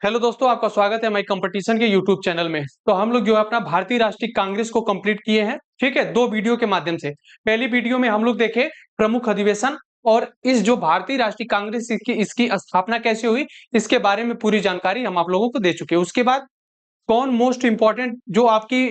Hello दोस्तों, आपका स्वागत है माई कंपटीशन के यूट्यूब चैनल में। तो हम लोग जो है अपना भारतीय राष्ट्रीय कांग्रेस को कंप्लीट किए हैं, ठीक है, दो वीडियो के माध्यम से। पहली वीडियो में हम लोग देखे प्रमुख अधिवेशन और इस जो भारतीय राष्ट्रीय कांग्रेस इसकी स्थापना कैसे हुई, इसके बारे में पूरी जानकारी हम आप लोगों को दे चुके हैं। उसके बाद कौन मोस्ट इंपॉर्टेंट जो आपकी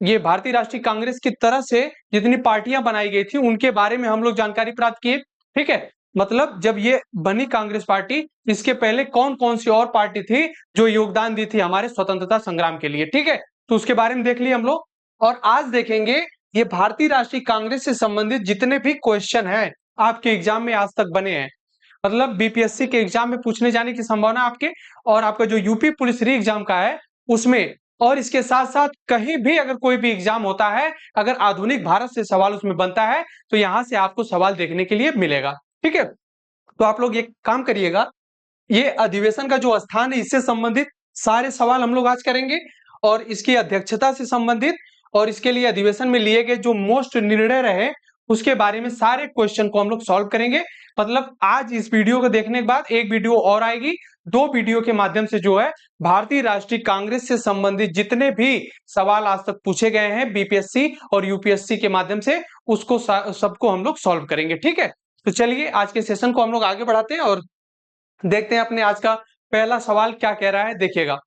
ये भारतीय राष्ट्रीय कांग्रेस की तरह से जितनी पार्टियां बनाई गई थी उनके बारे में हम लोग जानकारी प्राप्त किए, ठीक है। मतलब जब ये बनी कांग्रेस पार्टी, इसके पहले कौन कौन सी और पार्टी थी जो योगदान दी थी हमारे स्वतंत्रता संग्राम के लिए, ठीक है। तो उसके बारे में देख लिए हम लोग। और आज देखेंगे ये भारतीय राष्ट्रीय कांग्रेस से संबंधित जितने भी क्वेश्चन हैं आपके एग्जाम में आज तक बने हैं, मतलब बीपीएससी के एग्जाम में पूछने जाने की संभावना आपके, और आपका जो यूपी पुलिस री एग्जाम का है उसमें, और इसके साथ साथ कहीं भी अगर कोई भी एग्जाम होता है, अगर आधुनिक भारत से सवाल उसमें बनता है तो यहां से आपको सवाल देखने के लिए मिलेगा, ठीक है। तो आप लोग ये काम करिएगा, ये अधिवेशन का जो स्थान है इससे संबंधित सारे सवाल हम लोग आज करेंगे, और इसकी अध्यक्षता से संबंधित और इसके लिए अधिवेशन में लिए गए जो मोस्ट निर्णय रहे उसके बारे में सारे क्वेश्चन को हम लोग सॉल्व करेंगे। मतलब आज इस वीडियो को देखने के बाद एक वीडियो और आएगी, दो वीडियो के माध्यम से जो है भारतीय राष्ट्रीय कांग्रेस से संबंधित जितने भी सवाल आज तक पूछे गए हैं बीपीएससी और यूपीएससी के माध्यम से, उसको सबको हम लोग सॉल्व करेंगे, ठीक है। तो चलिए आज के सेशन को हम लोग आगे बढ़ाते हैं और देखते हैं अपने आज का पहला सवाल क्या कह रहा है। देखिएगा,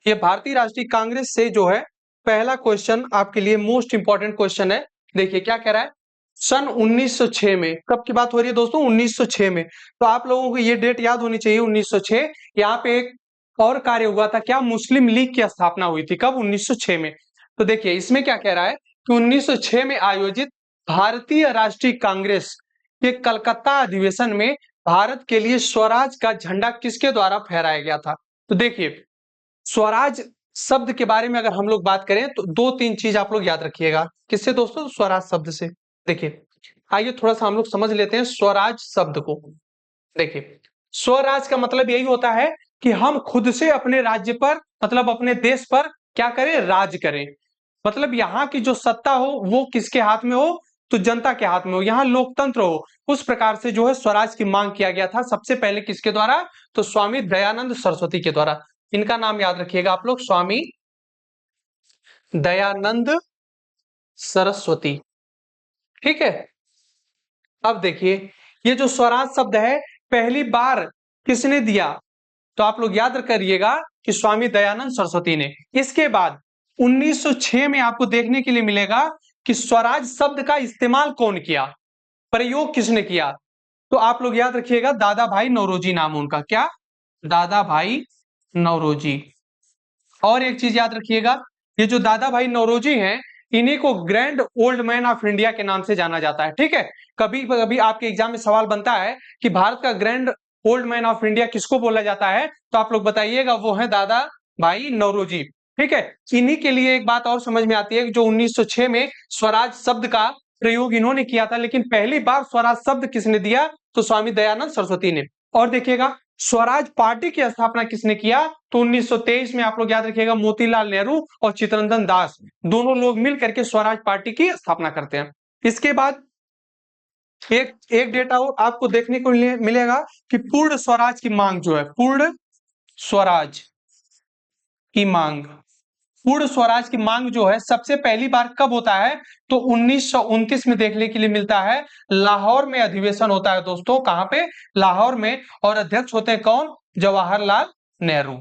ये भारतीय राष्ट्रीय कांग्रेस से जो है पहला क्वेश्चन आपके लिए मोस्ट इंपॉर्टेंट क्वेश्चन है। देखिए क्या कह रहा है, सन 1906 में, कब की बात हो रही है दोस्तों, 1906 में। तो आप लोगों को ये डेट याद होनी चाहिए 1906। यहाँ पे एक और कार्य हुआ था, क्या, मुस्लिम लीग की स्थापना हुई थी, कब, 1906 में। तो देखिए इसमें क्या कह रहा है कि 1906 में आयोजित भारतीय राष्ट्रीय कांग्रेस के कलकत्ता अधिवेशन में भारत के लिए स्वराज का झंडा किसके द्वारा फहराया गया था। तो देखिए स्वराज शब्द के बारे में अगर हम लोग बात करें तो दो तीन चीज आप लोग याद रखिएगा। किससे दोस्तों, स्वराज शब्द से। देखिए आइए थोड़ा सा हम लोग समझ लेते हैं स्वराज शब्द को। देखिए स्वराज का मतलब यही होता है कि हम खुद से अपने राज्य पर, मतलब अपने देश पर क्या करें, राज करें। मतलब यहाँ की जो सत्ता हो वो किसके हाथ में हो, तो जनता के हाथ में हो, यहाँ लोकतंत्र हो। उस प्रकार से जो है स्वराज की मांग किया गया था सबसे पहले किसके द्वारा, तो स्वामी दयानंद सरस्वती के द्वारा। इनका नाम याद रखिएगा आप लोग, स्वामी दयानंद सरस्वती, ठीक है। अब देखिए ये जो स्वराज शब्द है पहली बार किसने दिया, तो आप लोग याद करिएगा कि स्वामी दयानंद सरस्वती ने। इसके बाद 1906 में आपको देखने के लिए मिलेगा कि स्वराज शब्द का इस्तेमाल कौन किया, प्रयोग किसने किया, तो आप लोग याद रखिएगा दादा भाई नौरोजी नाम उनका, क्या, दादा भाई नौरोजी। और एक चीज याद रखिएगा, ये जो दादा भाई नौरोजी हैं इन्हीं को grand old man of India के नाम से जाना जाता है, ठीक है। कभी कभी आपके एग्जाम में सवाल बनता है कि भारत का grand old man of India किसको बोला जाता है, तो आप लोग बताइएगा, वो है दादा भाई नौरोजी, ठीक है। इन्हीं के लिए एक बात और समझ में आती है कि जो 1906 में स्वराज शब्द का प्रयोग इन्होंने किया था, लेकिन पहली बार स्वराज शब्द किसने दिया, तो स्वामी दयानंद सरस्वती ने। और देखिएगा स्वराज पार्टी की स्थापना किसने किया, तो 1923 में आप लोग याद रखिएगा मोतीलाल नेहरू और चित्तरंजन दास दोनों लोग मिलकर के स्वराज पार्टी की स्थापना करते हैं। इसके बाद एक एक डेटा और आपको देखने को मिलेगा कि पूर्ण स्वराज की मांग जो है, पूर्ण स्वराज की मांग, पूर्ण स्वराज की मांग जो है सबसे पहली बार कब होता है, तो 1929 में देखने के लिए मिलता है। लाहौर में अधिवेशन होता है दोस्तों, कहां पे, लाहौर में, और अध्यक्ष होते हैं कौन, जवाहरलाल नेहरू,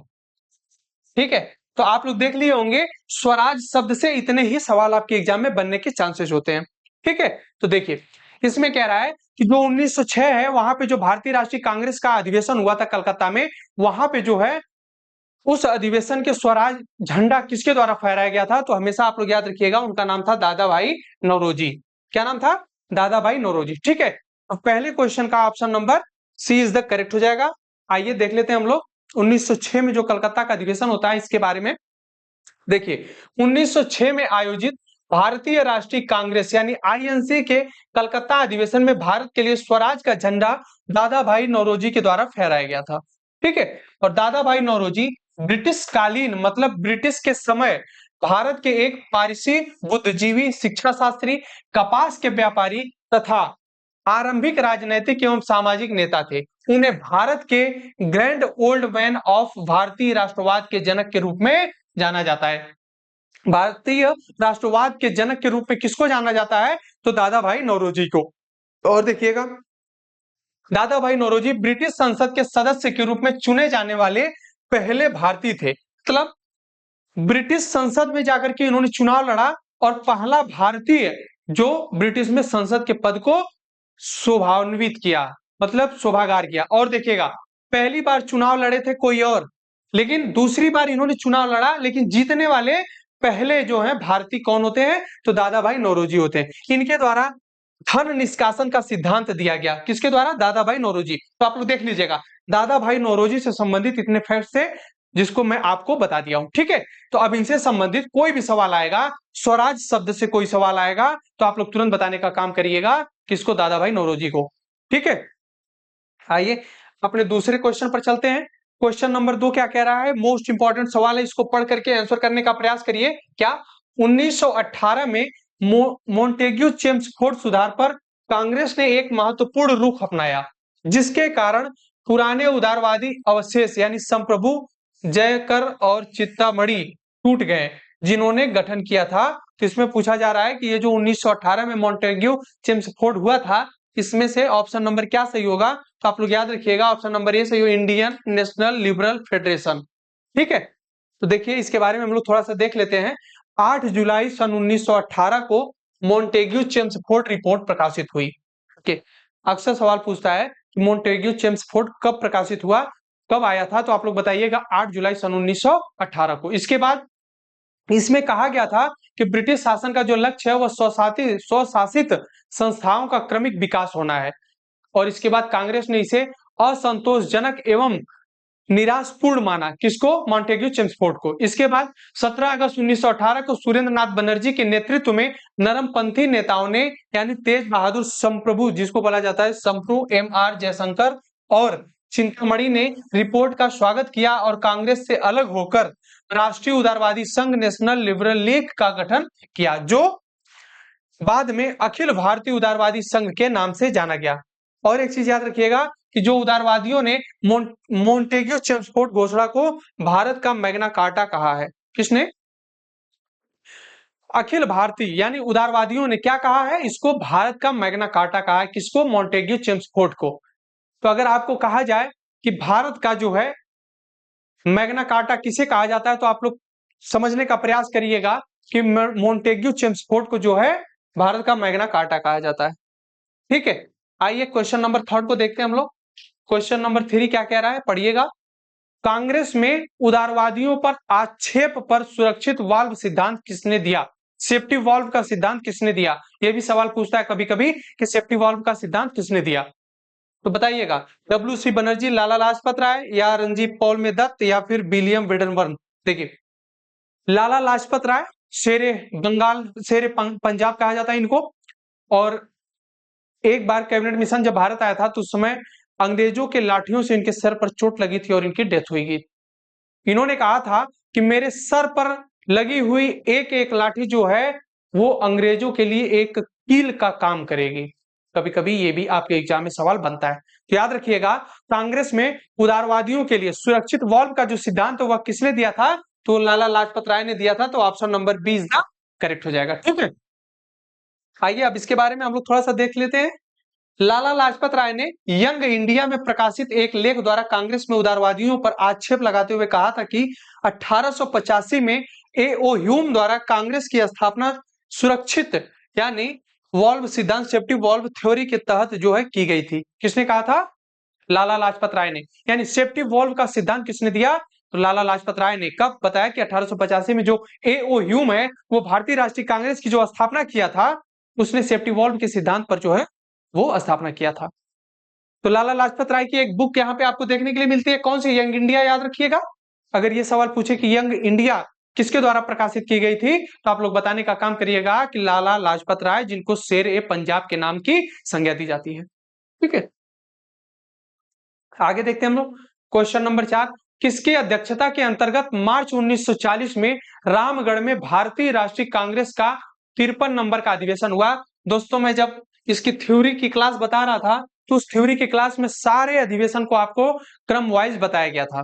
ठीक है। तो आप लोग देख लिए होंगे स्वराज शब्द से इतने ही सवाल आपके एग्जाम में बनने के चांसेस होते हैं, ठीक है। तो देखिए इसमें कह रहा है कि जो 1906 है वहां पे जो भारतीय राष्ट्रीय कांग्रेस का अधिवेशन हुआ था कलकत्ता में, वहां पे जो है उस अधिवेशन के स्वराज झंडा किसके द्वारा फहराया गया था, तो हमेशा आप लोग याद रखिएगा उनका नाम था दादा भाई नौरोजी। क्या नाम था, दादा भाई नौरोजी, ठीक है। तो पहले क्वेश्चन का option number C is the correct हो जाएगा। आइए देख लेते हैं हम लोग 1906 में जो कलकत्ता का अधिवेशन होता है इसके बारे में। देखिए 1906 में आयोजित भारतीय राष्ट्रीय कांग्रेस यानी आईएनसी के कलकत्ता अधिवेशन में भारत के लिए स्वराज का झंडा दादा भाई नौरोजी के द्वारा फहराया गया था, ठीक है। और दादा भाई नौरोजी ब्रिटिश कालीन, मतलब ब्रिटिश के समय भारत के एक पारसी बुद्धिजीवी, शिक्षा शास्त्री, कपास के व्यापारी तथा आरंभिक राजनैतिक एवं सामाजिक नेता थे। उन्हें भारत के ग्रैंड ओल्ड मैन ऑफ भारतीय राष्ट्रवाद के जनक के रूप में जाना जाता है। भारतीय राष्ट्रवाद के जनक के रूप में किसको जाना जाता है? तो दादा भाई नौरोजी को। और देखिएगा, दादा भाई नौरोजी ब्रिटिश संसद के सदस्य के रूप में चुने जाने वाले पहले भारतीय थे। मतलब ब्रिटिश संसद में जाकर के इन्होंने चुनाव लड़ा और पहला भारतीय जो ब्रिटिश में संसद के पद को शोभान्वित किया, मतलब शोभागार किया। और देखिएगा, पहली बार चुनाव लड़े थे कोई और, लेकिन दूसरी बार इन्होंने चुनाव लड़ा, लेकिन जीतने वाले पहले जो है भारतीय कौन होते हैं? तो दादा भाई नौरोजी होते हैं। इनके द्वारा धन निष्कासन का सिद्धांत दिया गया। किसके द्वारा? दादा भाई नौरोजी। तो आप लोग देख लीजिएगा, दादा भाई नौरोजी से संबंधित इतने फैक्ट्स थे जिसको मैं आपको बता दिया हूं। ठीक है, तो अब इनसे संबंधित कोई भी सवाल आएगा, स्वराज शब्द से कोई सवाल आएगा, तो आप लोग तुरंत बताने का काम करिएगा। किसको? दादा भाई नौरोजी को। ठीक है, आइए अपने दूसरे क्वेश्चन पर चलते हैं। क्वेश्चन नंबर 2 क्या कह रहा है? मोस्ट इंपॉर्टेंट सवाल है, इसको पढ़ करके आंसर करने का प्रयास करिए। क्या 1918 में मोंटेग्यू चेम्सफोर्ड सुधार पर कांग्रेस ने एक महत्वपूर्ण रुख अपनाया, जिसके कारण पुराने उदारवादी अवशेष यानी संप्रभु, जयकर और चिंतामणि टूट गए, जिन्होंने गठन किया था। तो इसमें पूछा जा रहा है कि ये जो 1918 में मोंटेग्यू चेम्सफोर्ड हुआ था, इसमें से ऑप्शन नंबर क्या सही होगा? तो आप लोग याद रखिएगा, ऑप्शन नंबर ए सही हो, इंडियन नेशनल लिबरल फेडरेशन। ठीक है, तो देखिए इसके बारे में हम लोग थोड़ा सा देख लेते हैं। 8 जुलाई सन 1918 को मोंटेग्यू चेम्सफोर्ड रिपोर्ट प्रकाशित हुई। ओके, अक्सर सवाल पूछता है कि मोंटेग्यू चेम्सफोर्ड कब प्रकाशित हुआ, कब आया था? तो आप लोग बताइएगा 8 जुलाई सन 1918 को। इसके बाद इसमें कहा गया था कि ब्रिटिश शासन का जो लक्ष्य है वह स्वशासित संस्थाओं का क्रमिक विकास होना है। और इसके बाद कांग्रेस ने इसे असंतोषजनक एवं निराशपूर्ण माना। किसको? मॉन्टेग्यू चेम्सफोर्ड को। इसके बाद 17 अगस्त 1918 को सुरेंद्र नाथ बनर्जी के नेतृत्व में नरमपंथी नेताओं ने यानी तेज बहादुर संप्रभु, जिसको बोला जाता है संप्रभु, MR जयशंकर और चिंतामणि ने रिपोर्ट का स्वागत किया और कांग्रेस से अलग होकर राष्ट्रीय उदारवादी संघ नेशनल लिबरल लीग का गठन किया, जो बाद में अखिल भारतीय उदारवादी संघ के नाम से जाना गया। और एक चीज याद रखिएगा कि जो उदारवादियों ने मोंटेग्यू चेम्सफोर्ड घोषणा को भारत का मैग्ना कार्टा कहा है। किसने? अखिल भारतीय यानी उदारवादियों ने क्या कहा है? इसको भारत का मैग्ना कार्टा कहा है। किसको? मोंटेग्यू चेम्सफोर्ड को। तो अगर आपको कहा जाए कि भारत का जो है मैग्ना कार्टा किसे कहा जाता है, तो आप लोग समझने का प्रयास करिएगा कि मोंटेग्यू चेम्सफोर्ड को जो है भारत का मैग्ना कार्टा कहा जाता है। ठीक है, आइए क्वेश्चन नंबर 3 को देखते हैं हम लोग। क्वेश्चन नंबर 3 क्या कह रहा है? पढ़िएगा। कांग्रेस में उदारवादियों पर आक्षेप पर सुरक्षित वाल्व सिद्धांत किसने दिया? सेफ्टी वाल्व का सिद्धांत किसने दिया? यह भी सवाल पूछता है कभी कभी कि सेफ्टी वाल्व का सिद्धांत किसने दिया। तो बताइएगा, WC बनर्जी, लाला लाजपत राय या रणजीत पॉल में दत्त या फिर विलियम विडनबर्न। देखिए, लाला लाजपत राय शेरे बंगाल, शेरे पंजाब कहा जाता है इनको। और एक बार कैबिनेट मिशन जब भारत आया था तो उस समय अंग्रेजों के लाठियों से इनके सर पर चोट लगी थी और इनकी डेथ हुई। इन्होंने कहा था कि मेरे सर पर लगी हुई एक एक लाठी जो है वो अंग्रेजों के लिए एक कील का काम करेगी। कभी कभी ये भी आपके एग्जाम में सवाल बनता है, तो याद रखिएगा कांग्रेस में उदारवादियों के लिए सुरक्षित वाल्व का जो सिद्धांत वह किसने दिया था? तो लाला लाजपत राय ने दिया था। तो option number B is the correct हो जाएगा। ठीक है, आइए अब इसके बारे में हम लोग थोड़ा सा देख लेते हैं। लाला लाजपत राय ने यंग इंडिया में प्रकाशित एक लेख द्वारा कांग्रेस में उदारवादियों पर आक्षेप लगाते हुए कहा था कि 1885 में A.O. ह्यूम द्वारा कांग्रेस की स्थापना सुरक्षित यानी वॉल्व सिद्धांत, सेफ्टी वॉल्व थ्योरी के तहत जो है की गई थी। किसने कहा था? लाला लाजपत राय ने। यानी सेफ्टी वॉल्व का सिद्धांत किसने दिया? तो लाला लाजपत राय ने। कब? बताया कि 1885 में जो A.O. ह्यूम है वो भारतीय राष्ट्रीय कांग्रेस की जो स्थापना किया था उसने सेफ्टी वॉल्व के सिद्धांत पर जो है वो स्थापना किया था। तो लाला लाजपत राय की एक बुक यहाँ पे आपको देखने के लिए मिलती है, कौन सी? Young India. याद रखिएगा, अगर ये सवाल पूछे कि यंग इंडिया किसके द्वारा प्रकाशित की गई थी तो आप लोग बताने का काम करिएगा कि लाला लाजपत राय, जिनको शेर ए पंजाब के नाम की संज्ञा दी जाती है। ठीक है, आगे देखते हैं हम लोग। क्वेश्चन नंबर 4, किसकी अध्यक्षता के अंतर्गत मार्च 1940 में रामगढ़ में भारतीय राष्ट्रीय कांग्रेस का 53 नंबर का अधिवेशन हुआ? दोस्तों मैं जब इसकी थ्योरी की क्लास बता रहा था, तो उस थ्योरी की क्लास में सारे अधिवेशन को आपको क्रम वाइज बताया गया था।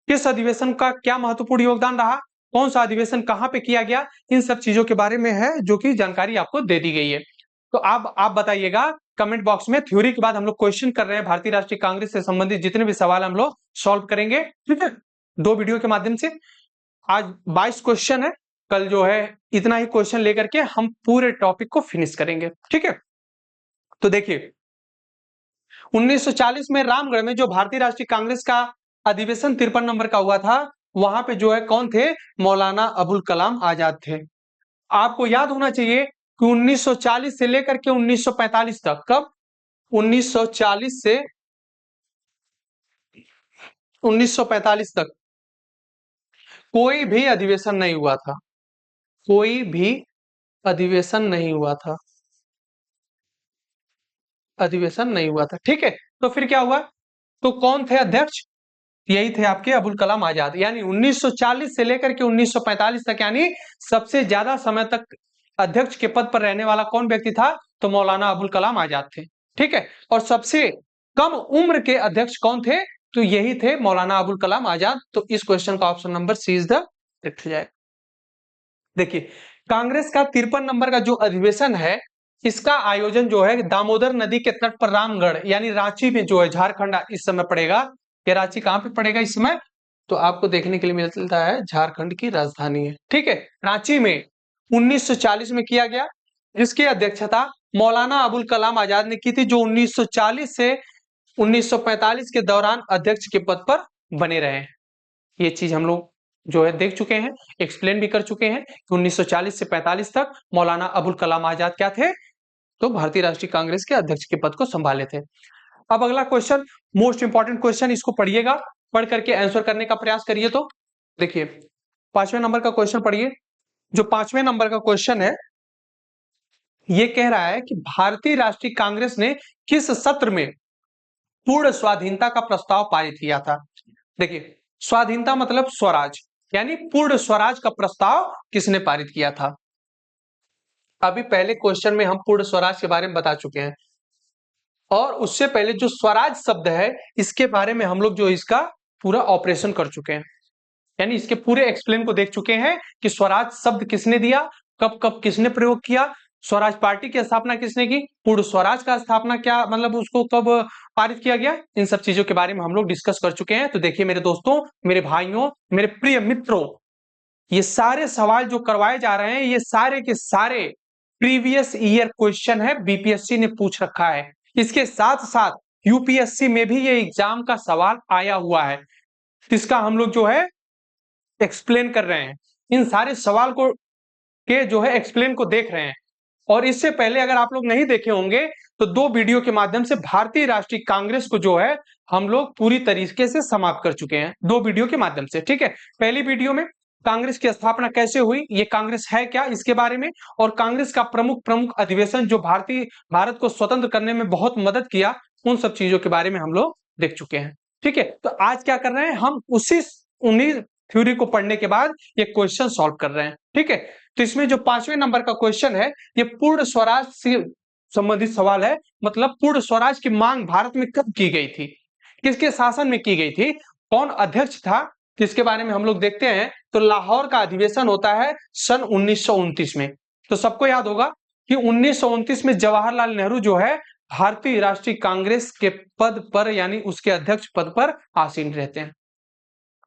किस अधिवेशन का क्या महत्वपूर्ण योगदान रहा, कौन सा अधिवेशन कहां पे किया गया, इन सब चीजों के बारे में है जो कि जानकारी आपको दे दी गई है। तो आप बताइएगा कमेंट बॉक्स में। थ्योरी के बाद हम लोग क्वेश्चन कर रहे हैं, भारतीय राष्ट्रीय कांग्रेस से संबंधित जितने भी सवाल हम लोग सॉल्व करेंगे, ठीक है, 2 वीडियो के माध्यम से। आज 22 क्वेश्चन है, कल जो है इतना ही क्वेश्चन लेकर के हम पूरे टॉपिक को फिनिश करेंगे, ठीक है। तो देखिए 1940 में रामगढ़ में जो भारतीय राष्ट्रीय कांग्रेस का अधिवेशन 53 नंबर का हुआ था, वहां पे जो है कौन थे, मौलाना अबुल कलाम आजाद थे। आपको याद होना चाहिए कि 1940 से लेकर के 1945 तक, कब, 1940 से 1945 तक कोई भी अधिवेशन नहीं हुआ था, कोई भी अधिवेशन नहीं हुआ था, अधिवेशन नहीं हुआ था, ठीक है। तो फिर क्या हुआ, तो कौन थे अध्यक्ष, यही थे आपके अबुल कलाम आजाद। यानी 1940 से लेकर के 1945 तक, यानी सबसे ज्यादा समय तक अध्यक्ष के पद पर रहने वाला कौन व्यक्ति था, तो मौलाना अबुल कलाम आजाद थे, ठीक है। और सबसे कम उम्र के अध्यक्ष कौन थे, तो यही थे मौलाना अबुल कलाम आजाद। तो इस क्वेश्चन का option number C is the correct हो जाएगा। देखिए कांग्रेस का 53 नंबर का जो अधिवेशन है, इसका आयोजन जो है दामोदर नदी के तट पर रामगढ़ यानी रांची में जो है, झारखंड इस समय पड़ेगा। ये रांची कहां पे पड़ेगा इस समय, तो आपको देखने के लिए मिलता है झारखंड की राजधानी है, ठीक है, रांची में 1940 में किया गया, जिसकी अध्यक्षता मौलाना अबुल कलाम आजाद ने की थी, जो 1940 से 1945 के दौरान अध्यक्ष के पद पर बने रहे। ये चीज हम लोग जो है देख चुके हैं, एक्सप्लेन भी कर चुके हैं कि 1940 से 45 तक मौलाना अबुल कलाम आजाद क्या थे, तो भारतीय राष्ट्रीय कांग्रेस के अध्यक्ष के पद को संभाले थे। अब अगला क्वेश्चन, मोस्ट इंपॉर्टेंट क्वेश्चन, इसको पढ़िएगा, पढ़ करके आंसर करने का प्रयास करिए। तो देखिए 5वें नंबर का क्वेश्चन पढ़िए। जो 5वें नंबर का क्वेश्चन है, ये कह रहा है कि भारतीय राष्ट्रीय कांग्रेस ने किस सत्र में पूर्ण स्वाधीनता का प्रस्ताव पारित किया था। देखिए स्वाधीनता मतलब स्वराज, यानी पूर्ण स्वराज का प्रस्ताव किसने पारित किया था। अभी पहले क्वेश्चन में हम पूर्ण स्वराज के बारे में बता चुके हैं, और उससे पहले जो स्वराज शब्द है, इसके बारे में हम लोग जो इसका पूरा ऑपरेशन कर चुके हैं, यानी इसके पूरे एक्सप्लेन को देख चुके हैं कि स्वराज शब्द किसने दिया, कब कब किसने प्रयोग किया, स्वराज पार्टी की स्थापना किसने की, पूर्ण स्वराज का स्थापना क्या मतलब उसको कब पारित किया गया, इन सब चीजों के बारे में हम लोग डिस्कस कर चुके हैं। तो देखिए मेरे दोस्तों, मेरे भाइयों, मेरे प्रिय मित्रों, ये सारे सवाल जो करवाए जा रहे हैं, ये सारे के सारे प्रीवियस ईयर क्वेश्चन है, बीपीएससी ने पूछ रखा है। इसके साथ साथ यूपीएससी में भी ये एग्जाम का सवाल आया हुआ है, इसका हम लोग जो है एक्सप्लेन कर रहे हैं, इन सारे सवाल को के जो है एक्सप्लेन को देख रहे हैं। और इससे पहले अगर आप लोग नहीं देखे होंगे, तो 2 वीडियो के माध्यम से भारतीय राष्ट्रीय कांग्रेस को जो है हम लोग पूरी तरीके से समाप्त कर चुके हैं, 2 वीडियो के माध्यम से, ठीक है। पहली वीडियो में कांग्रेस की स्थापना कैसे हुई, ये कांग्रेस है क्या, इसके बारे में, और कांग्रेस का प्रमुख अधिवेशन जो भारत को स्वतंत्र करने में बहुत मदद किया, उन सब चीजों के बारे में हम लोग देख चुके हैं, ठीक है। तो आज क्या कर रहे हैं, हम उन्हीं थ्योरी को पढ़ने के बाद ये क्वेश्चन सॉल्व कर रहे हैं, ठीक है। तो इसमें जो 5वें नंबर का क्वेश्चन है, ये पूर्ण स्वराज से संबंधित सवाल है, मतलब पूर्ण स्वराज की मांग भारत में कब की गई थी, किसके शासन में की गई थी, कौन अध्यक्ष था, किसके बारे में हम लोग देखते हैं। तो लाहौर का अधिवेशन होता है सन 1929 में। तो सबको याद होगा कि 1929 में जवाहरलाल नेहरू जो है भारतीय राष्ट्रीय कांग्रेस के पद पर यानी उसके अध्यक्ष पद पर आसीन रहते हैं,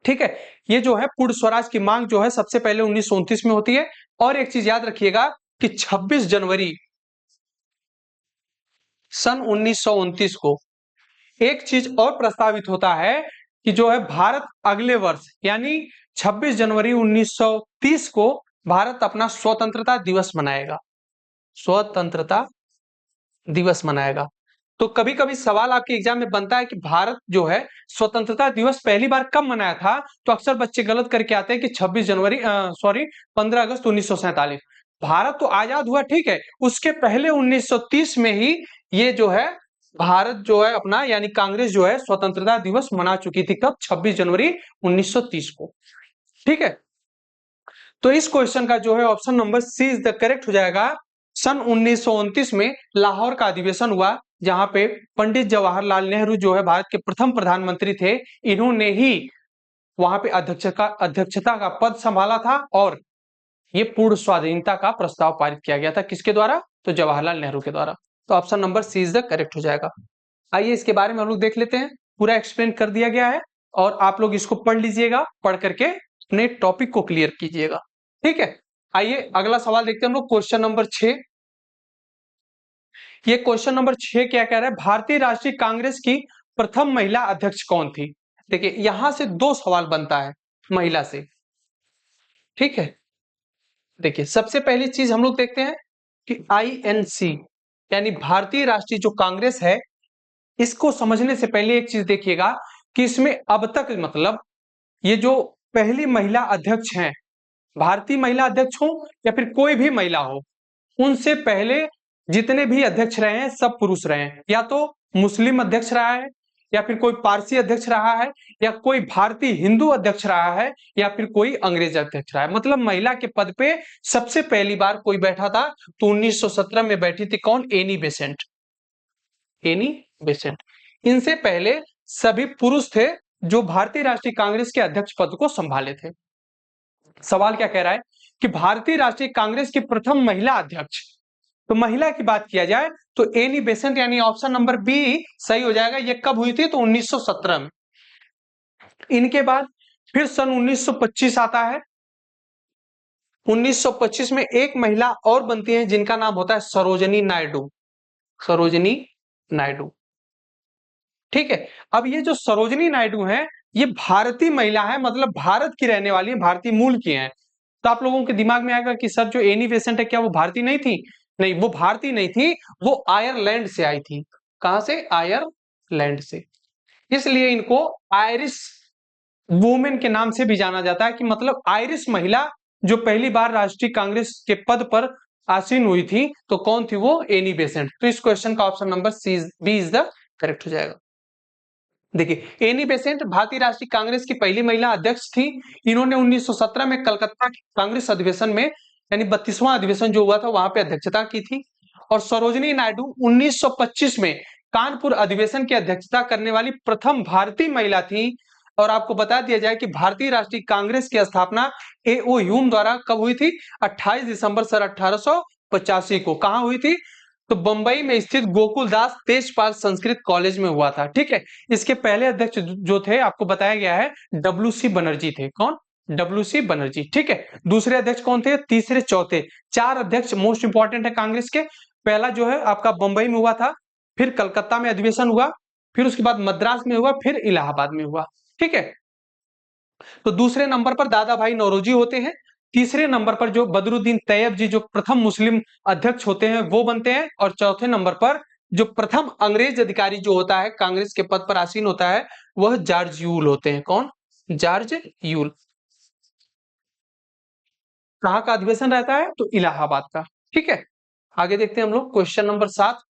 ठीक है। ये जो है पूर्ण स्वराज की मांग जो है सबसे पहले 1929 में होती है। और एक चीज याद रखिएगा कि 26 जनवरी सन 1929 को एक चीज और प्रस्तावित होता है कि जो है भारत अगले वर्ष यानी 26 जनवरी 1930 को भारत अपना स्वतंत्रता दिवस मनाएगा, स्वतंत्रता दिवस मनाएगा। तो कभी कभी सवाल आपके एग्जाम में बनता है कि भारत जो है स्वतंत्रता दिवस पहली बार कब मनाया था, तो अक्सर बच्चे गलत करके आते हैं कि 15 अगस्त 1947। भारत तो आजाद हुआ, ठीक है, उसके पहले 1930 में ही ये जो है भारत जो है अपना यानी कांग्रेस जो है स्वतंत्रता दिवस मना चुकी थी, कब, 26 जनवरी 1930 को, ठीक है। तो इस क्वेश्चन का जो है option number C is the correct हो जाएगा। सन 1929 में लाहौर का अधिवेशन हुआ, जहां पे पंडित जवाहरलाल नेहरू जो है भारत के प्रथम प्रधानमंत्री थे, इन्होंने ही वहां पे अध्यक्षता का पद संभाला था और ये पूर्ण स्वाधीनता का प्रस्ताव पारित किया गया था। किसके द्वारा? तो जवाहरलाल नेहरू के द्वारा। तो option number C is the correct हो जाएगा। आइए इसके बारे में हम लोग देख लेते हैं। पूरा एक्सप्लेन कर दिया गया है और आप लोग इसको पढ़ लीजिएगा, पढ़ करके अपने टॉपिक को क्लियर कीजिएगा। ठीक है, आइए अगला सवाल देखते हैं हम लोग, क्वेश्चन नंबर 6। ये क्वेश्चन नंबर 6 क्या कह रहा है? भारतीय राष्ट्रीय कांग्रेस की प्रथम महिला अध्यक्ष कौन थी? देखिए यहां से 2 सवाल बनता है महिला से। ठीक है, देखिए सबसे पहली चीज हम लोग देखते हैं कि आईएनसी यानी भारतीय राष्ट्रीय जो कांग्रेस है, इसको समझने से पहले एक चीज देखिएगा कि इसमें अब तक मतलब ये जो पहली महिला अध्यक्ष हैं, भारतीय महिला अध्यक्ष हो या फिर कोई भी महिला हो, उनसे पहले जितने भी अध्यक्ष रहे हैं सब पुरुष रहे हैं। या तो मुस्लिम अध्यक्ष रहा है, या फिर कोई पारसी अध्यक्ष रहा है, या कोई भारतीय हिंदू अध्यक्ष रहा है, या फिर कोई अंग्रेज अध्यक्ष रहा है। मतलब महिला के पद पे सबसे पहली बार कोई बैठा था तो 1917 में बैठी थी। कौन? Annie Besant. Annie Besant. इनसे पहले सभी पुरुष थे जो भारतीय राष्ट्रीय कांग्रेस के अध्यक्ष पद को संभाले थे। सवाल क्या कह रहा है कि भारतीय राष्ट्रीय कांग्रेस की प्रथम महिला अध्यक्ष, तो महिला की बात किया जाए तो एनी बेसेंट यानी ऑप्शन नंबर बी सही हो जाएगा। ये कब हुई थी? तो 1917 में। इनके बाद फिर सन 1925 आता है। 1925 में एक महिला और बनती है जिनका नाम होता है सरोजिनी नायडू। सरोजिनी नायडू। ठीक है, अब ये जो सरोजिनी नायडू हैं, ये भारतीय महिला है, मतलब भारत की रहने वाली है, भारतीय मूल की हैं। तो आप लोगों के दिमाग में आएगा कि सर जो एनी बेसेंट है क्या वो भारतीय नहीं थी? नहीं, वो भारतीय नहीं थी, वो आयरलैंड से आई थी। कहां से? आयरलैंड से। इसलिए इनको आयरिश वुमेन के नाम से भी जाना जाता है कि मतलब आयरिश महिला जो पहली बार राष्ट्रीय कांग्रेस के पद पर आसीन हुई थी, तो कौन थी वो? Annie Besant. तो इस क्वेश्चन का option number C B is the correct हो जाएगा। देखिए एनी बेसेंट भारतीय राष्ट्रीय कांग्रेस की पहली महिला अध्यक्ष थी। इन्होंने 1917 में कलकत्ता कांग्रेस अधिवेशन में यानी 32वां अधिवेशन जो हुआ था वहां पे अध्यक्षता की थी। और सरोजिनी नायडू 1925 में कानपुर अधिवेशन की अध्यक्षता करने वाली प्रथम भारतीय महिला थी। और आपको बता दिया जाए कि भारतीय राष्ट्रीय कांग्रेस की स्थापना एओ ह्यूम द्वारा कब हुई थी? 28 दिसंबर सन 1885 को। कहां हुई थी? तो बंबई में स्थित गोकुलदास तेजपाल संस्कृत कॉलेज में हुआ था। ठीक है, इसके पहले अध्यक्ष जो थे आपको बताया गया है डब्ल्यूसी बनर्जी थे। कौन? डब्ल्यूसी बनर्जी। ठीक है, दूसरे अध्यक्ष कौन थे? तीसरे, चौथे, 4 अध्यक्ष मोस्ट इंपॉर्टेंट है कांग्रेस के। पहला जो है आपका बंबई में हुआ था, फिर कलकत्ता में अधिवेशन हुआ, फिर उसके बाद मद्रास में हुआ, फिर इलाहाबाद में हुआ। ठीक है, तो दूसरे नंबर पर दादा भाई नौरोजी होते हैं। तीसरे नंबर पर जो बदरुद्दीन तैयब जी जो प्रथम मुस्लिम अध्यक्ष होते हैं वो बनते हैं। और चौथे नंबर पर जो प्रथम अंग्रेज अधिकारी जो होता है कांग्रेस के पद पर आसीन होता है वह जॉर्ज यूल होते हैं। कौन? George Yule. कहाँ का अधिवेशन रहता है? तो इलाहाबाद का। ठीक है, आगे देखते हैं हम लोग क्वेश्चन नंबर 7।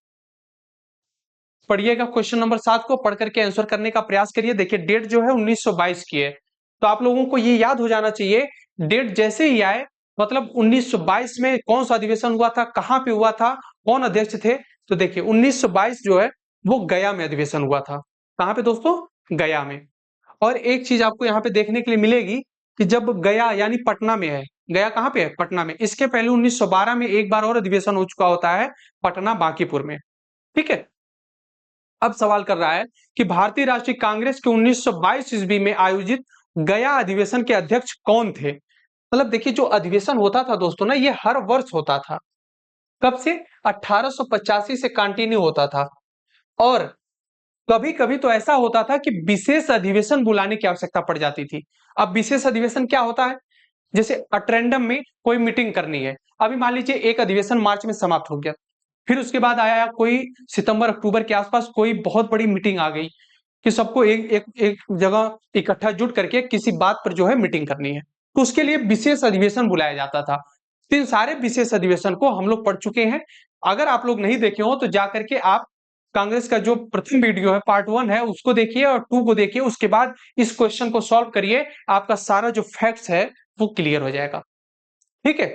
पढ़िएगा क्वेश्चन नंबर 7 को, पढ़ करके आंसर करने का प्रयास करिए। देखिए डेट जो है 1922 की है, तो आप लोगों को ये याद हो जाना चाहिए डेट जैसे ही आए, मतलब 1922 में कौन सा अधिवेशन हुआ था, कहां पे हुआ था, कौन अध्यक्ष थे। तो देखिए 1922 जो है वो गया में अधिवेशन हुआ था। कहां पे दोस्तों? गया में। और एक चीज आपको यहाँ पे देखने के लिए मिलेगी कि जब गया यानी पटना में है, गया कहां पे है? पटना में। इसके पहले 1912 में एक बार और अधिवेशन हो चुका होता है पटना बांकीपुर में। ठीक है, अब सवाल कर रहा है कि भारतीय राष्ट्रीय कांग्रेस के 1922 ईस्वी में आयोजित गया अधिवेशन के अध्यक्ष कौन थे? मतलब देखिए जो अधिवेशन होता था दोस्तों ना, ये हर वर्ष होता था। कब से? 1885 से कंटिन्यू होता था। और कभी कभी तो ऐसा होता था कि विशेष अधिवेशन बुलाने की आवश्यकता पड़ जाती थी। अब विशेष अधिवेशन क्या होता है? जैसे अटेंडम में कोई मीटिंग करनी है। अभी मान लीजिए एक अधिवेशन मार्च में समाप्त हो गया, फिर उसके बाद आया कोई सितंबर अक्टूबर के आसपास कोई बहुत बड़ी मीटिंग आ गई कि सबको एक जगह इकट्ठा जुट करके किसी बात पर जो है मीटिंग करनी है, तो उसके लिए विशेष अधिवेशन बुलाया जाता था। तो इन सारे विशेष अधिवेशन को हम लोग पढ़ चुके हैं। अगर आप लोग नहीं देखे हो तो जाकर के आप कांग्रेस का जो प्रथम वीडियो है पार्ट 1 है उसको देखिए और 2 को देखिए, उसके बाद इस क्वेश्चन को सॉल्व करिए, आपका सारा जो फैक्ट्स है वो क्लियर हो जाएगा। ठीक है,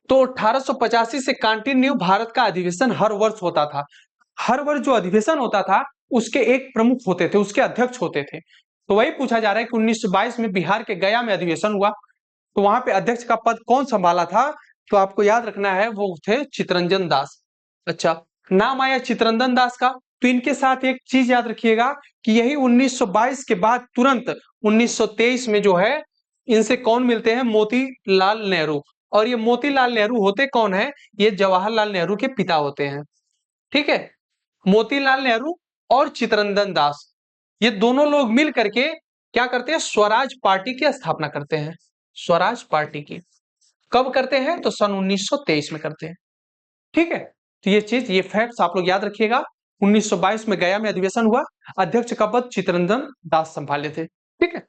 तो 1885 से कंटिन्यू भारत का अधिवेशन हर वर्ष होता था। हर वर्ष जो अधिवेशन होता था उसके एक प्रमुख होते थे, उसके अध्यक्ष होते थे। तो वही पूछा जा रहा है कि 1922 में बिहार के गया में अधिवेशन हुआ, तो वहां पे अध्यक्ष का पद कौन संभाला था? तो आपको याद रखना है वो थे चितरंजन दास। अच्छा, नाम आया चितरंजन दास का, तो इनके साथ एक चीज याद रखिएगा कि यही 1922 के बाद तुरंत 1923 में जो है इनसे कौन मिलते हैं? मोतीलाल नेहरू। और ये मोतीलाल नेहरू होते कौन है? ये जवाहरलाल नेहरू के पिता होते हैं। ठीक है, मोतीलाल नेहरू और चितरंजन दास, ये दोनों लोग मिल करके क्या करते हैं? स्वराज पार्टी की स्थापना करते हैं। स्वराज पार्टी की कब करते हैं? तो सन 1923 में करते हैं। ठीक है, तो ये चीज, ये फैक्ट्स आप लोग याद रखिएगा। 1922 में गया में अधिवेशन हुआ, अध्यक्ष का पद चितरंजन दास संभाले थे। ठीक है,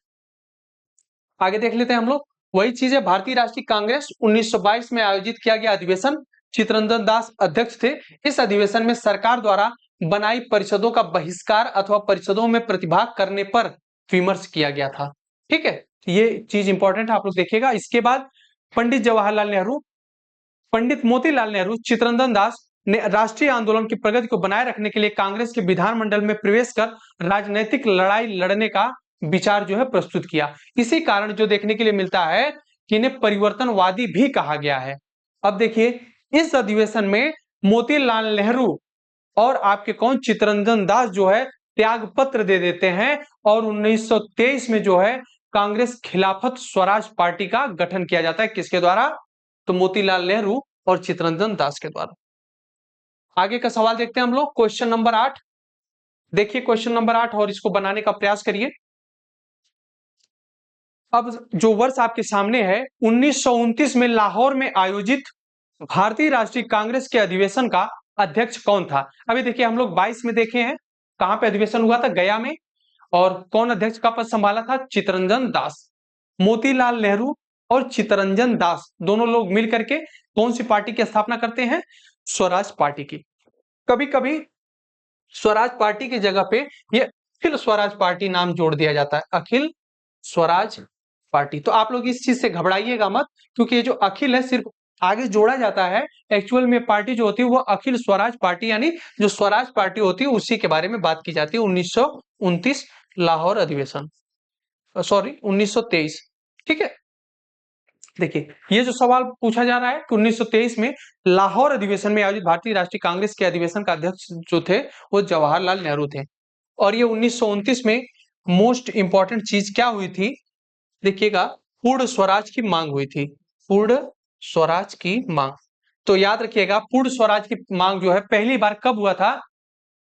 आगे देख लेते हैं हम लोग। वही चीज है, भारतीय राष्ट्रीय कांग्रेस 1922 में आयोजित किया गया अधिवेशन, चितरंजन दास अध्यक्ष थे। इस अधिवेशन में सरकार द्वारा बनाई परिषदों का बहिष्कार अथवा परिषदों में प्रतिभाग करने पर विमर्श किया गया था। ठीक है, ये चीज इंपॉर्टेंट है, आप लोग देखिएगा। इसके बाद पंडित जवाहरलाल नेहरू, पंडित मोतीलाल नेहरू, चितरंजन दास ने राष्ट्रीय आंदोलन की प्रगति को बनाए रखने के लिए कांग्रेस के विधानमंडल में प्रवेश कर राजनीतिक लड़ाई लड़ने का विचार जो है प्रस्तुत किया। इसी कारण जो देखने के लिए मिलता है कि इन्हें परिवर्तनवादी भी कहा गया है। अब देखिए, इस अधिवेशन में मोतीलाल नेहरू और आपके कौन? चितरंजन दास जो है त्याग पत्र दे देते हैं और 1923 में जो है कांग्रेस खिलाफत स्वराज पार्टी का गठन किया जाता है। किसके द्वारा? तो मोतीलाल नेहरू और चितरंजन दास के द्वारा। आगे का सवाल देखते हैं हम लोग, क्वेश्चन नंबर 8। देखिए क्वेश्चन नंबर 8 और इसको बनाने का प्रयास करिए। अब जो वर्ष आपके सामने है, 1929 में लाहौर में आयोजित भारतीय राष्ट्रीय कांग्रेस के अधिवेशन का अध्यक्ष कौन था? अभी देखिए, हम लोग 22 में देखे हैं कहां पे अधिवेशन हुआ था? गया में। और कौन अध्यक्ष का पद संभाला था? चितरंजन दास। मोतीलाल नेहरू और चितरंजन दास दोनों लोग मिल करके कौन सी पार्टी की स्थापना करते हैं? स्वराज पार्टी की। कभी कभी स्वराज पार्टी की जगह पे ये अखिल स्वराज पार्टी नाम जोड़ दिया जाता है, अखिल स्वराज पार्टी। तो आप लोग इस चीज से घबराइएगा मत, क्योंकि ये जो अखिल है सिर्फ आगे जोड़ा जाता है। एक्चुअल में पार्टी जो होती है वो अखिल स्वराज पार्टी, यानी जो स्वराज पार्टी होती है उसी के बारे में बात की जाती है। 1929 लाहौर अधिवेशन, सॉरी 1923। ठीक है, देखिए ये जो सवाल पूछा जा रहा है कि 1923 में लाहौर अधिवेशन में आयोजित भारतीय राष्ट्रीय कांग्रेस के अधिवेशन का अध्यक्ष जो थे वो जवाहरलाल नेहरू थे। और ये 1929 में मोस्ट इंपॉर्टेंट चीज क्या हुई थी? देखिएगा, पूर्ण स्वराज की मांग हुई थी। पूर्ण स्वराज की मांग, तो याद रखिएगा पूर्ण स्वराज की मांग जो है पहली बार कब हुआ था?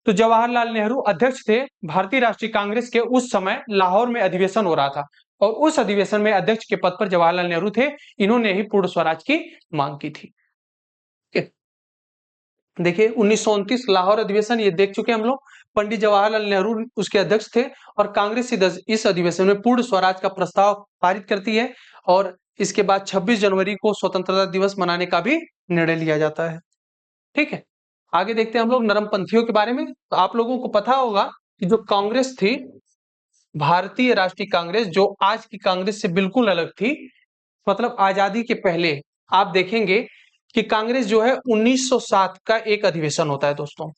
तो जवाहरलाल नेहरू अध्यक्ष थे भारतीय राष्ट्रीय कांग्रेस के, उस समय लाहौर में अधिवेशन हो रहा था और उस अधिवेशन में अध्यक्ष के पद पर जवाहरलाल नेहरू थे। इन्होंने ही पूर्ण स्वराज की मांग की थी। देखिए 1929 लाहौर अधिवेशन ये देख चुके हम लोग। पंडित जवाहरलाल नेहरू उसके अध्यक्ष थे और कांग्रेस इस अधिवेशन में पूर्ण स्वराज का प्रस्ताव पारित करती है और इसके बाद 26 जनवरी को स्वतंत्रता दिवस मनाने का भी निर्णय लिया जाता है। ठीक है, आगे देखते हैं हम लोग नरमपंथियों के बारे में। तो आप लोगों को पता होगा कि जो कांग्रेस थी, भारतीय राष्ट्रीय कांग्रेस, जो आज की कांग्रेस से बिल्कुल अलग थी, मतलब आजादी के पहले आप देखेंगे कि कांग्रेस जो है 1907 का एक अधिवेशन होता है दोस्तों,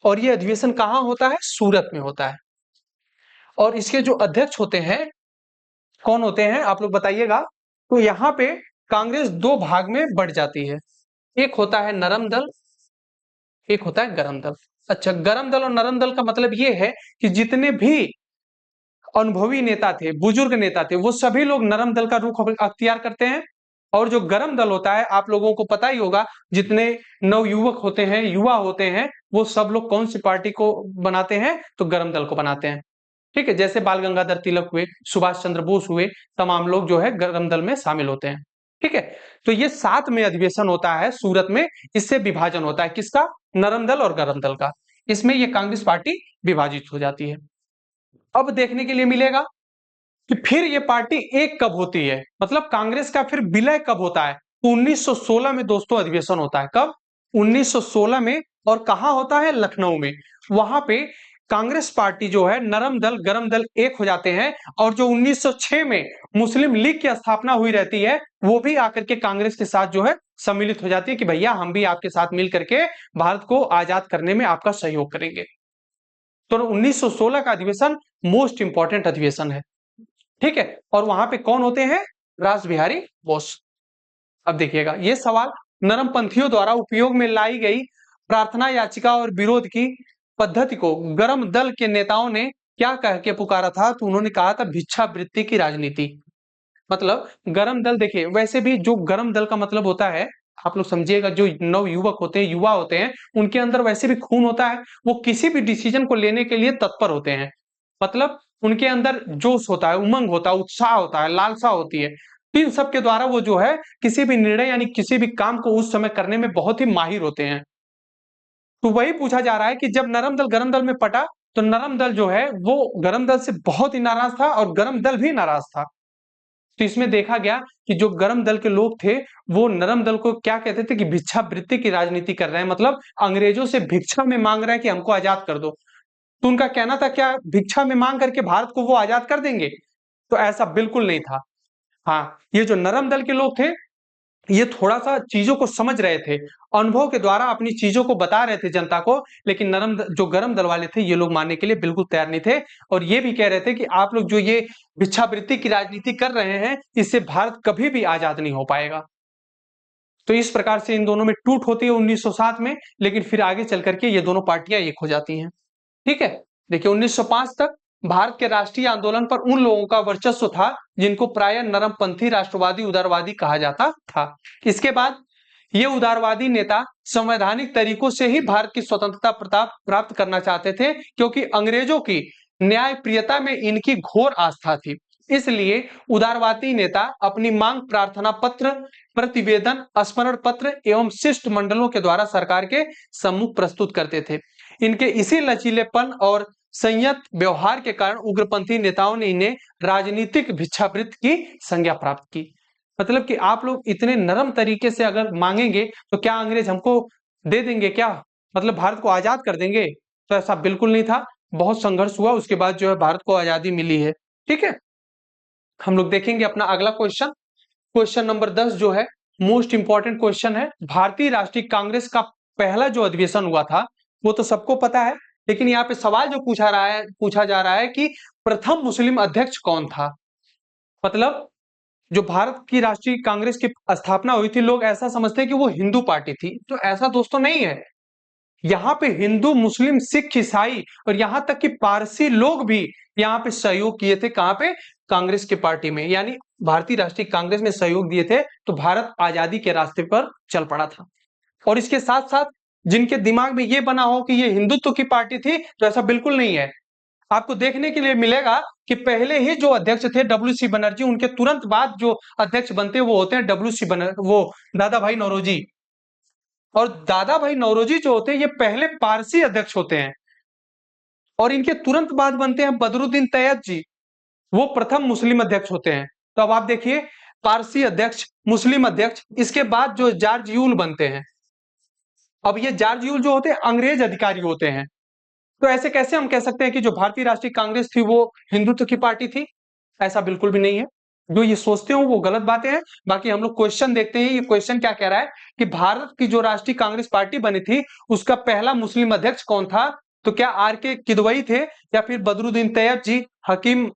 और ये अधिवेशन कहां होता है? सूरत में होता है। और इसके जो अध्यक्ष होते हैं कौन होते हैं आप लोग बताइएगा। तो यहाँ पे कांग्रेस दो भाग में बढ़ जाती है, एक होता है नरम दल, एक होता है गरम दल। अच्छा, गरम दल और नरम दल का मतलब ये है कि जितने भी अनुभवी नेता थे, बुजुर्ग नेता थे, वो सभी लोग नरम दल का रुख अख्तियार करते हैं। और जो गरम दल होता है, आप लोगों को पता ही होगा, जितने नवयुवक होते हैं, युवा होते हैं, वो सब लोग कौन सी पार्टी को बनाते हैं? तो गरम दल को बनाते हैं। ठीक है, जैसे बाल गंगाधर तिलक हुए, सुभाष चंद्र बोस हुए, तमाम लोग जो है गरम दल में शामिल होते हैं। ठीक है, तो ये 7 में अधिवेशन होता है सूरत में, इससे विभाजन होता है किसका? नरम दल और गरम दल का। इसमें ये कांग्रेस पार्टी विभाजित हो जाती है। अब देखने के लिए मिलेगा कि फिर ये पार्टी एक कब होती है, मतलब कांग्रेस का फिर विलय कब होता है? तो 1916 में दोस्तों अधिवेशन होता है। कब? 1916 में। और कहां होता है? लखनऊ में। वहां पे कांग्रेस पार्टी जो है, नरम दल गरम दल एक हो जाते हैं। और जो 1906 में मुस्लिम लीग की स्थापना हुई रहती है, वो भी आकर के कांग्रेस के साथ जो है सम्मिलित हो जाती है कि भैया हम भी आपके साथ मिल करके भारत को आजाद करने में आपका सहयोग करेंगे। तो 1916 का अधिवेशन मोस्ट इंपॉर्टेंट अधिवेशन है, ठीक है। और वहां पे कौन होते हैं? रास बिहारी बोस। अब देखिएगा ये सवाल, नरमपंथियों द्वारा उपयोग में लाई गई प्रार्थना याचिका और विरोध की पद्धति को गरम दल के नेताओं ने क्या कह के पुकारा था? तो उन्होंने कहा था भिक्षावृत्ति की राजनीति। मतलब गरम दल, देखिए वैसे भी जो गरम दल का मतलब होता है, आप लोग समझिएगा, जो नव युवक होते हैं, युवा होते हैं, उनके अंदर वैसे भी खून होता है, वो किसी भी डिसीजन को लेने के लिए तत्पर होते हैं। मतलब उनके अंदर जोश होता है, उमंग होता है, उत्साह होता है, लालसा होती है। तो इन सब के द्वारा वो जो है किसी भी निर्णय यानी किसी भी काम को उस समय करने में बहुत ही माहिर होते हैं। तो वही पूछा जा रहा है कि जब नरम दल गरम दल में पटा, तो नरम दल जो है वो गरम दल से बहुत ही नाराज था और गरम दल भी नाराज था। तो इसमें देखा गया कि जो गरम दल के लोग थे वो नरम दल को क्या कहते थे कि भिक्षावृत्ति की राजनीति कर रहे हैं, मतलब अंग्रेजों से भिक्षा में मांग रहे हैं कि हमको आजाद कर दो। तो उनका कहना था क्या भिक्षा में मांग करके भारत को वो आजाद कर देंगे? तो ऐसा बिल्कुल नहीं था। हाँ, ये जो नरम दल के लोग थे ये थोड़ा सा चीजों को समझ रहे थे, अनुभव के द्वारा अपनी चीजों को बता रहे थे जनता को, लेकिन जो गरम दल वाले थे ये लोग मानने के लिए बिल्कुल तैयार नहीं थे। और ये भी कह रहे थे कि आप लोग जो ये भिक्षावृत्ति की राजनीति कर रहे हैं इससे भारत कभी भी आजाद नहीं हो पाएगा। तो इस प्रकार से इन दोनों में टूट होती है 1907 में, लेकिन फिर आगे चल करके ये दोनों पार्टियां एक हो जाती हैं, ठीक है। देखिए 1905 तक भारत के राष्ट्रीय आंदोलन पर उन लोगों का वर्चस्व था जिनको प्रायः नरमपंथी राष्ट्रवादी उदारवादी कहा जाता था। इसके बाद ये उदारवादी नेता संवैधानिक तरीकों से ही भारत की स्वतंत्रता प्राप्त करना चाहते थे, क्योंकि अंग्रेजों की न्यायप्रियता में इनकी घोर आस्था थी। इसलिए उदारवादी नेता अपनी मांग प्रार्थना पत्र, प्रतिवेदन, स्मरण पत्र एवं शिष्ट मंडलों के द्वारा सरकार के सम्मुख प्रस्तुत करते थे। इनके इसी लचीलेपन और संयत व्यवहार के कारण उग्रपंथी नेताओं ने इन्हें राजनीतिक भिक्षावृत्ति की संज्ञा प्राप्त की। मतलब कि आप लोग इतने नरम तरीके से अगर मांगेंगे तो क्या अंग्रेज हमको दे देंगे क्या? मतलब भारत को आजाद कर देंगे? तो ऐसा बिल्कुल नहीं था। बहुत संघर्ष हुआ, उसके बाद जो है भारत को आजादी मिली है, ठीक है। हम लोग देखेंगे अपना अगला क्वेश्चन, क्वेश्चन नंबर 10 जो है मोस्ट इंपॉर्टेंट क्वेश्चन है। भारतीय राष्ट्रीय कांग्रेस का पहला जो अधिवेशन हुआ था वो तो सबको पता है, लेकिन यहाँ पे सवाल जो पूछा जा रहा है कि प्रथम मुस्लिम अध्यक्ष कौन था? मतलब जो भारत की राष्ट्रीय कांग्रेस की स्थापना हुई थी, लोग ऐसा समझते हैं कि वो हिंदू पार्टी थी, तो ऐसा दोस्तों नहीं है। यहाँ पे हिंदू, मुस्लिम, सिख, ईसाई और यहाँ तक कि पारसी लोग भी यहाँ पे सहयोग किए थे। कहाँ पे? कांग्रेस की पार्टी में, यानी भारतीय राष्ट्रीय कांग्रेस में सहयोग दिए थे, तो भारत आजादी के रास्ते पर चल पड़ा था। और इसके साथ साथ जिनके दिमाग में ये बना हो कि ये हिंदुत्व की पार्टी थी, तो ऐसा बिल्कुल नहीं है। आपको देखने के लिए मिलेगा कि पहले ही जो अध्यक्ष थे डब्ल्यू.सी. बनर्जी, उनके तुरंत बाद जो अध्यक्ष बनते हैं वो होते हैं वो दादा भाई नौरोजी। और दादा भाई नौरोजी जो होते हैं ये पहले पारसी अध्यक्ष होते हैं, और इनके तुरंत बाद बनते हैं बदरुद्दीन तैयब जी, वो प्रथम मुस्लिम अध्यक्ष होते हैं। तो अब आप देखिए, पारसी अध्यक्ष, मुस्लिम अध्यक्ष, इसके बाद जो जॉर्ज यूल बनते हैं। अब ये जॉर्ज यूल जो होते हैं अंग्रेज अधिकारी होते हैं। तो ऐसे कैसे हम कह सकते हैं कि जो भारतीय राष्ट्रीय कांग्रेस थी वो हिंदुत्व की पार्टी थी? ऐसा बिल्कुल भी नहीं है। जो ये सोचते हो वो गलत बातें हैं। बाकी हम लोग क्वेश्चन देखते हैं, ये क्वेश्चन क्या कह रहा है कि भारत की जो राष्ट्रीय कांग्रेस पार्टी बनी थी उसका पहला मुस्लिम अध्यक्ष कौन था? तो क्या आर के किदवई थे, या फिर बदरुद्दीन तैयब जी, हकीम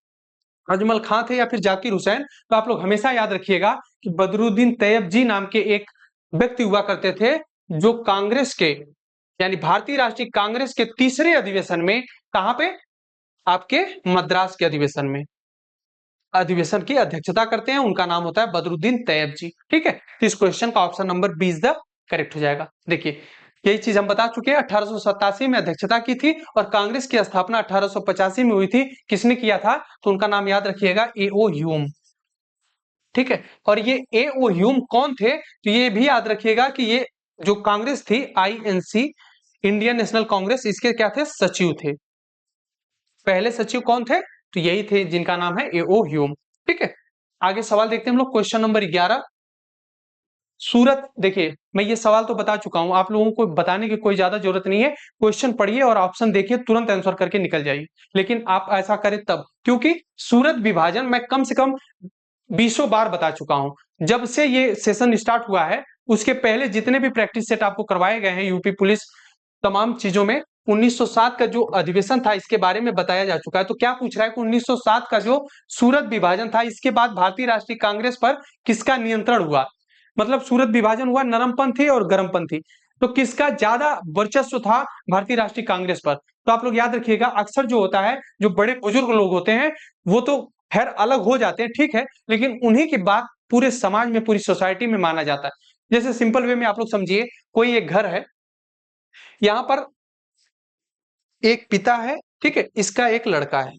अजमल खां थे, या फिर जाकिर हुसैन? तो आप लोग हमेशा याद रखिएगा कि बदरुद्दीन तैयब जी नाम के एक व्यक्ति हुआ करते थे, जो कांग्रेस के यानी भारतीय राष्ट्रीय कांग्रेस के तीसरे अधिवेशन में, कहां पे? आपके मद्रास के अधिवेशन की अध्यक्षता करते हैं। उनका नाम होता है बदरुद्दीन तैयब जी, ठीक है। तो इस क्वेश्चन का ऑप्शन नंबर 20 द करेक्ट हो जाएगा। देखिए यही चीज हम बता चुके हैं, 1887 में अध्यक्षता की थी और कांग्रेस की स्थापना 1885 में हुई थी। किसने किया था? तो उनका नाम याद रखिएगा, ए.ओ. ह्यूम, ठीक है। और ये ए.ओ. ह्यूम कौन थे? तो ये भी याद रखिएगा कि ये जो कांग्रेस थी INC, इंडियन नेशनल कांग्रेस, इसके क्या थे? सचिव थे। पहले सचिव कौन थे? तो यही थे जिनका नाम है ए.ओ. ह्यूम, ठीक है। आगे सवाल देखते हैं हम लोग, क्वेश्चन नंबर 11। सूरत, देखिए मैं ये सवाल तो बता चुका हूं, आप लोगों को बताने की कोई ज्यादा जरूरत नहीं है। क्वेश्चन पढ़िए और ऑप्शन देखिए, तुरंत आंसर करके निकल जाइए। लेकिन आप ऐसा करें तब, क्योंकि सूरत विभाजन मैं कम से कम 20 बार बता चुका हूं। जब से ये सेशन स्टार्ट हुआ है उसके पहले जितने भी प्रैक्टिस सेट आपको करवाए गए हैं यूपी पुलिस तमाम चीजों में 1907 का जो अधिवेशन था इसके बारे में बताया जा चुका है। तो क्या पूछ रहा है कि 1907 का जो सूरत विभाजन था इसके बाद भारतीय राष्ट्रीय कांग्रेस पर किसका नियंत्रण हुआ, मतलब सूरत विभाजन हुआ नरमपंथी और गर्मपंथी, तो किसका ज्यादा वर्चस्व था भारतीय राष्ट्रीय कांग्रेस पर। तो आप लोग याद रखिएगा, अक्सर जो होता है जो बड़े बुजुर्ग लोग होते हैं वो तो खैर अलग हो जाते हैं, ठीक है, लेकिन उन्हीं की बात पूरे समाज में पूरी सोसाइटी में माना जाता है। जैसे सिंपल वे में आप लोग समझिए, कोई एक घर है, यहां पर एक पिता है, ठीक है, इसका एक लड़का है।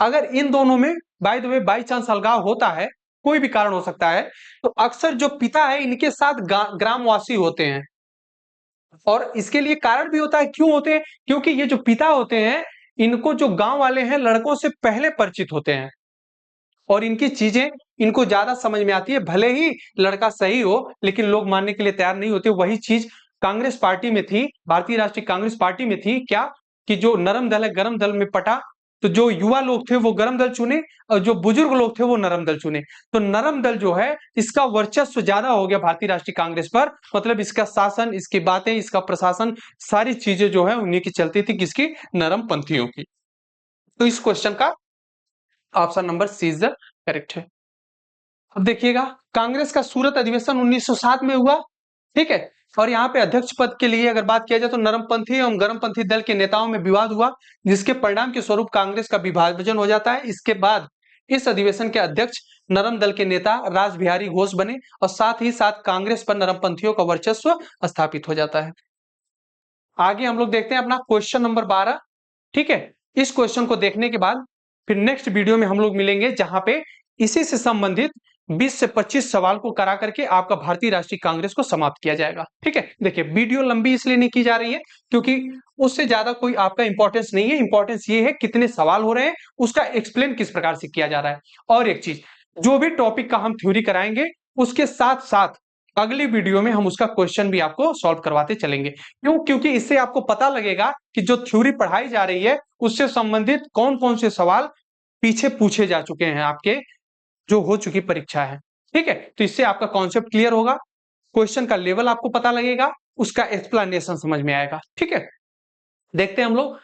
अगर इन दोनों में by the way by chance अलगाव होता है, कोई भी कारण हो सकता है, तो अक्सर जो पिता है इनके साथ ग्रामवासी होते हैं। और इसके लिए कारण भी होता है, क्यों होते हैं, क्योंकि ये जो पिता होते हैं इनको जो गांव वाले हैं लड़कों से पहले परिचित होते हैं और इनकी चीजें इनको ज्यादा समझ में आती है। भले ही लड़का सही हो लेकिन लोग मानने के लिए तैयार नहीं होते। वही चीज कांग्रेस पार्टी में थी, भारतीय राष्ट्रीय कांग्रेस पार्टी में थी, क्या कि जो नरम दल है गरम दल में पटा, तो जो युवा लोग थे वो गरम दल चुने और जो बुजुर्ग लोग थे वो नरम दल चुने। तो नरम दल जो है इसका वर्चस्व ज्यादा हो गया भारतीय राष्ट्रीय कांग्रेस पर, मतलब इसका शासन, इसकी बातें, इसका प्रशासन, सारी चीजें जो है उन्हीं की चलती थी, किसकी, नरम पंथियों की। तो इस क्वेश्चन का option number C is the correct है। अब देखिएगा, कांग्रेस का सूरत अधिवेशन 1907 में हुआ, ठीक है, और यहाँ पे अध्यक्ष पद के लिए अगर बात किया जाए तो नरमपंथी एवं गर्मपंथी दल के नेताओं में विवाद हुआ, जिसके परिणाम के स्वरूप कांग्रेस का विभाजन हो जाता है। इसके बाद इस अधिवेशन के अध्यक्ष नरम दल के नेता रास बिहारी घोष बने और साथ ही साथ कांग्रेस पर नरमपंथियों का वर्चस्व स्थापित हो जाता है। आगे हम लोग देखते हैं अपना क्वेश्चन नंबर 12, ठीक है। इस क्वेश्चन को देखने के बाद फिर नेक्स्ट वीडियो में हम लोग मिलेंगे, जहां पे इसी से संबंधित 20 से 25 सवाल को करा करके आपका भारतीय राष्ट्रीय कांग्रेस को समाप्त किया जाएगा, ठीक है। देखिए, वीडियो लंबी इसलिए नहीं की जा रही है क्योंकि उससे ज्यादा कोई आपका इंपॉर्टेंस नहीं है, इंपॉर्टेंस ये है कितने सवाल हो रहे हैं, उसका एक्सप्लेन किस प्रकार से किया जा रहा है। और एक चीज, जो भी टॉपिक का हम थ्योरी कराएंगे उसके साथ साथ अगली वीडियो में हम उसका क्वेश्चन भी आपको सॉल्व करवाते चलेंगे। क्यों? क्योंकि इससे आपको पता लगेगा कि जो थ्योरी पढ़ाई जा रही है उससे संबंधित कौन कौन से सवाल पीछे पूछे जा चुके हैं आपके जो हो चुकी परीक्षा है, ठीक है। तो इससे आपका कॉन्सेप्ट क्लियर होगा, क्वेश्चन का लेवल आपको पता लगेगा, उसका एक्सप्लेनेशन समझ में आएगा, ठीक है। देखते हैं हम लोग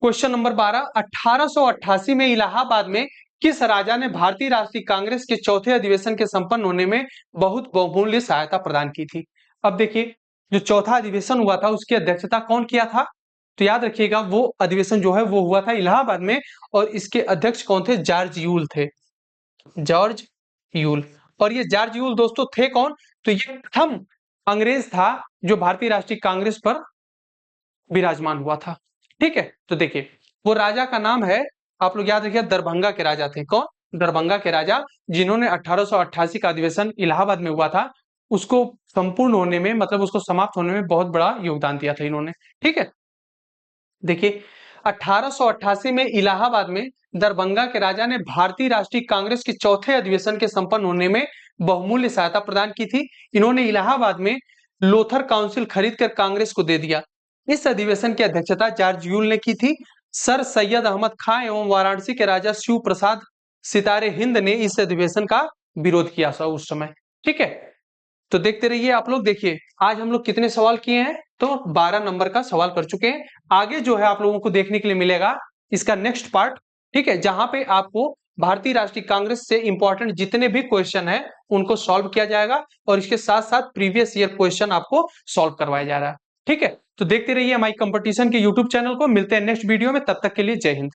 क्वेश्चन नंबर 12। 1888 में इलाहाबाद में किस राजा ने भारतीय राष्ट्रीय कांग्रेस के चौथे अधिवेशन के संपन्न होने में बहुत बहुमूल्य सहायता प्रदान की थी। अब देखिए, जो चौथा अधिवेशन हुआ था उसकी अध्यक्षता कौन किया था, तो याद रखिएगा वो अधिवेशन जो है वो हुआ था इलाहाबाद में और इसके अध्यक्ष कौन थे, जॉर्ज यूल थे, जॉर्ज यूल। और ये जॉर्ज यूल दोस्तों थे कौन, तो ये प्रथम अंग्रेज था जो भारतीय राष्ट्रीय कांग्रेस पर विराजमान हुआ था, ठीक है। तो देखिए, वो राजा का नाम है, आप लोग याद रखिए, दरभंगा के राजा थे। कौन? दरभंगा के राजा, जिन्होंने 1888 का अधिवेशन इलाहाबाद में हुआ था उसको संपूर्ण होने में, मतलब उसको समाप्त होने में बहुत बड़ा योगदान दिया था इन्होंने, ठीक है। देखिए, 1888 में इलाहाबाद में दरभंगा के राजा ने भारतीय राष्ट्रीय कांग्रेस के चौथे अधिवेशन के संपन्न होने में बहुमूल्य सहायता प्रदान की थी। इन्होंने इलाहाबाद में लोथर काउंसिल खरीदकर कांग्रेस को दे दिया। इस अधिवेशन की अध्यक्षता जॉर्ज यूल ने की थी। सर सैयद अहमद खां एवं वाराणसी के राजा शिव प्रसाद सितारे हिंद ने इस अधिवेशन का विरोध किया था उस समय, ठीक है। तो देखते रहिए आप लोग। देखिए, आज हम लोग कितने सवाल किए हैं, तो 12 नंबर का सवाल कर चुके हैं। आगे जो है आप लोगों को देखने के लिए मिलेगा इसका नेक्स्ट पार्ट, ठीक है, जहां पे आपको भारतीय राष्ट्रीय कांग्रेस से इंपॉर्टेंट जितने भी क्वेश्चन है उनको सॉल्व किया जाएगा और इसके साथ साथ प्रीवियस ईयर क्वेश्चन आपको सॉल्व करवाया जा रहा है, ठीक है। तो देखते रहिए हमारी कंपटीशन के यूट्यूब चैनल को। मिलते हैं नेक्स्ट वीडियो में, तब तक के लिए जय हिंद।